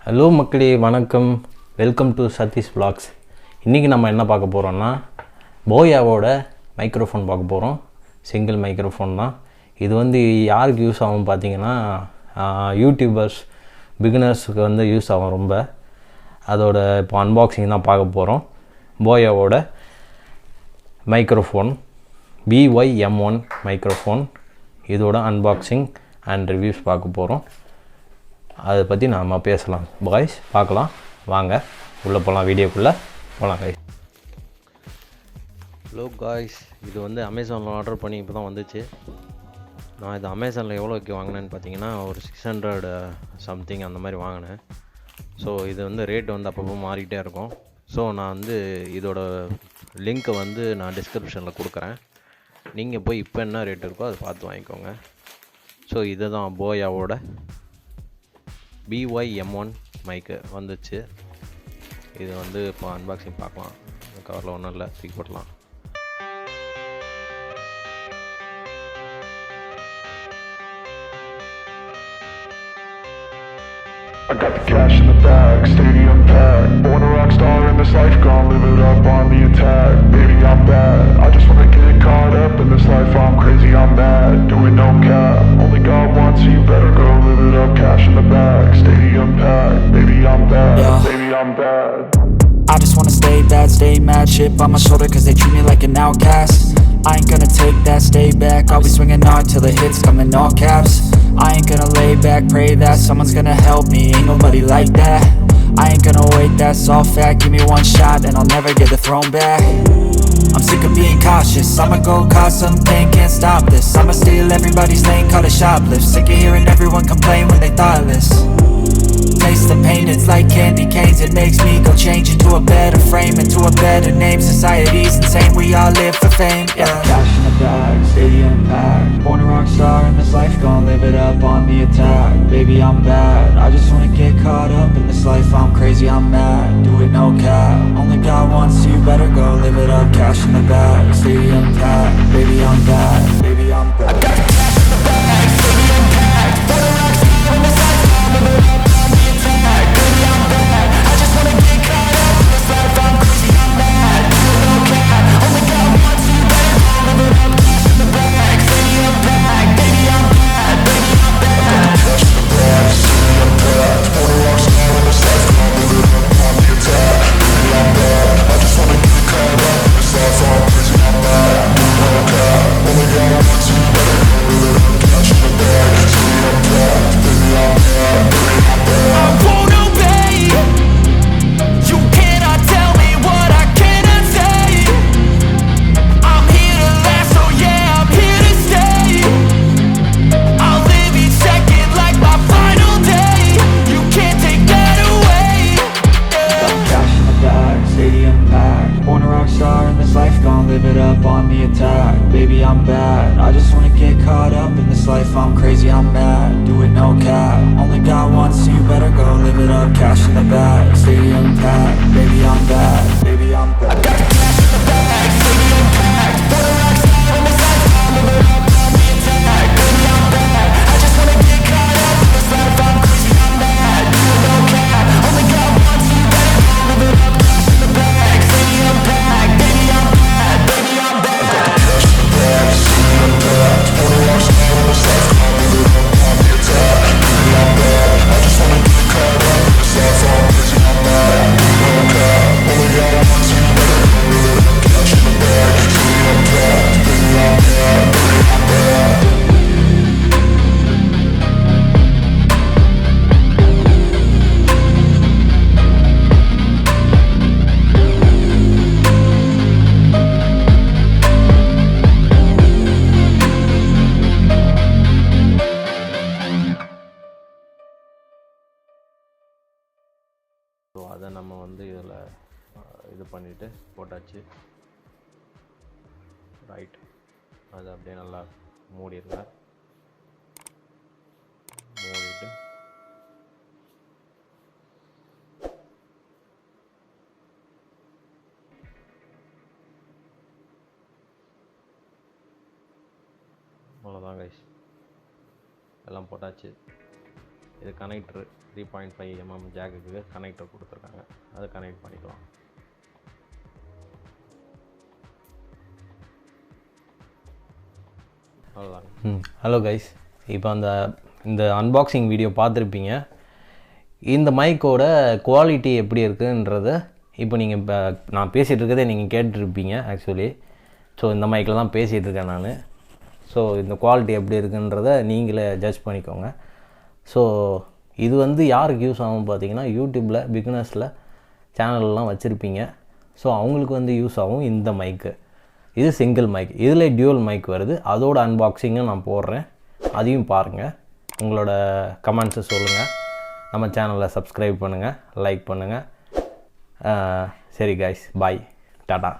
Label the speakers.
Speaker 1: Hello மக்களே, வணக்கம். Welcome to Satish vlogs. இன்றைக்கி நம்ம என்ன பார்க்க போகிறோன்னா போயாவோட மைக்ரோஃபோன் பார்க்க போகிறோம். சிங்கிள் மைக்ரோஃபோன் தான். இது வந்து யாருக்கு யூஸ் ஆகும் பார்த்தீங்கன்னா, யூடியூபர்ஸ் பிகினர்ஸுக்கு வந்து யூஸ் ஆகும் ரொம்ப. அதோட இப்போ அன்பாக்சிங் தான் பார்க்க போகிறோம். போயாவோட மைக்ரோஃபோன் BOYM1 மைக்ரோஃபோன், இதோட அன்பாக்சிங் அண்ட் ரிவ்யூஸ் பார்க்க போகிறோம். அதை பற்றி நாம் பேசலாம் பாய்ஸ். பார்க்கலாம் வாங்க, உள்ளே போகலாம், வீடியோக்குள்ளே போகலாம் கைஸ். ஹலோ காய்ஸ், இது வந்து அமேசானில் ஆர்டர் பண்ணி இப்போ தான் வந்துச்சு. நான் இது அமேசானில் எவ்வளோக்கு வாங்கினேன்னு பார்த்தீங்கன்னா ஒரு 600 சம்திங் அந்த மாதிரி வாங்கினேன். ஸோ இது வந்து ரேட் வந்து அப்பப்போ மாறிக்கிட்டே இருக்கும். ஸோ நான் வந்து இதோட லிங்க்கை வந்து நான் டிஸ்கிரிப்ஷனில் கொடுக்குறேன். நீங்கள் போய் இப்போ என்ன ரேட் இருக்கோ அதை பார்த்து வாங்கிக்கோங்க. ஸோ இது தான் போயாவோட BOYM1 மைக்கு வந்துச்சு. இது வந்து இப்போ அன்பாக்சிங் பார்க்கலாம். கவரில் ஒன்றும் இல்லை, தூக்கி போடலாம்.
Speaker 2: I got the cash in the bag, stadium packed. Born a rock star in this life, gon' live it up on the attack. Baby, I'm bad, I just wanna get caught up in this life. I'm crazy, I'm mad, doing no cap. Only God wants you, better go live it up. Cash in the bag, stadium packed. Baby, I'm bad, baby, I'm bad.
Speaker 3: I just wanna stay bad, stay mad. Chip on my shoulder cause they treat me like an outcast. I ain't gonna take that, stay back. I'll be swinging hard till the hits come in all caps. I ain't gonna lay back, pray that someone's gonna help me. Ain't nobody like that. I ain't gonna wait, that's all fact. Give me one shot and I'll never get the throne back. I'm sick of being cautious, I'ma go cause some pain, can't stop this. I'ma steal everybody's lane, call it shoplift. Sick of hearing everyone complain when they thoughtless. Taste the pain, it's like candy canes. It makes me go change into a better frame, into a better name. Society's insane, we all live for fame. Yeah. Cash in the bag, stadium packed. Born a rock star in this life, gon' live it up on the attack. Baby, I'm bad, I just wanna get caught up in this life. I'm crazy, I'm mad, do it no cap. Only God wants you, better go live it up. Cash in the bag, stadium packed. Baby, I'm bad, baby, I'm bad. I got the cash in the bag, stadium packed. Born a rock star in this life, gon' live it up. Baby, I'm bad, I just wanna get caught up in this life. I'm crazy, I'm mad, do it no cap. Only God wants you, better go live it up. Cash in the bag, stadium packed. Baby, I'm bad, baby, I'm bad. I got the cash in the bag, stadium packed. Born a rock star in this life, gon' live it up on the attack. Baby, I'm bad, I just wanna get caught up in this life. I'm crazy, I'm mad, do it no cap. Only God wants you, better go live it up. Cash in the bag, stadium packed. Baby, I'm bad, baby, I'm bad.
Speaker 1: So அதை நம்ம வந்து இதில் இது பண்ணிவிட்டு போட்டாச்சு. Right, அதை அப்படியே நல்லா மூடிடுங்க. மூடிட்டு அவ்வளோதான் கைஸ், எல்லாம் போட்டாச்சு. இது கனெக்டரு 3.5 mm ஜாக்குக்கு கனெக்டர் கொடுத்துருக்காங்க, அதை கனெக்ட் பண்ணிக்கலாம். அவ்வளோதாங்க. ஹலோ கைஸ், இப்போ இந்த அன்பாக்சிங் வீடியோ பார்த்துருப்பீங்க. இந்த மைக்கோட குவாலிட்டி எப்படி இருக்குன்றத இப்போ நீங்கள் நான் பேசிகிட்டு இருக்கிறதே நீங்கள் கேட்டுருப்பீங்க ஆக்சுவலி. ஸோ இந்த மைக்கில் தான் பேசிகிட்டு இருக்கேன் நான். ஸோ இந்த குவாலிட்டி எப்படி இருக்குன்றத நீங்களே ஜட்ஜ் பண்ணிக்கோங்க. ஸோ இது யாருக்கு யூஸ் ஆகும் பார்த்தீங்கன்னா, யூடியூப்பில் பிகினர்ஸில் சேனல்லாம் வச்சுருப்பீங்க. ஸோ அவங்களுக்கு யூஸ் ஆகும் இந்த மைக்கு. இது சிங்கிள் மைக், இதில் டியூவல் மைக் வருது. அதோட அன்பாக்சிங்கும் நான் போடுறேன், அதையும் பாருங்கள். உங்களோட கமெண்ட்ஸை சொல்லுங்கள். நம்ம சேனலை சப்ஸ்கிரைப் பண்ணுங்கள், லைக் பண்ணுங்கள். சரி கைஸ், பாய், டாடா.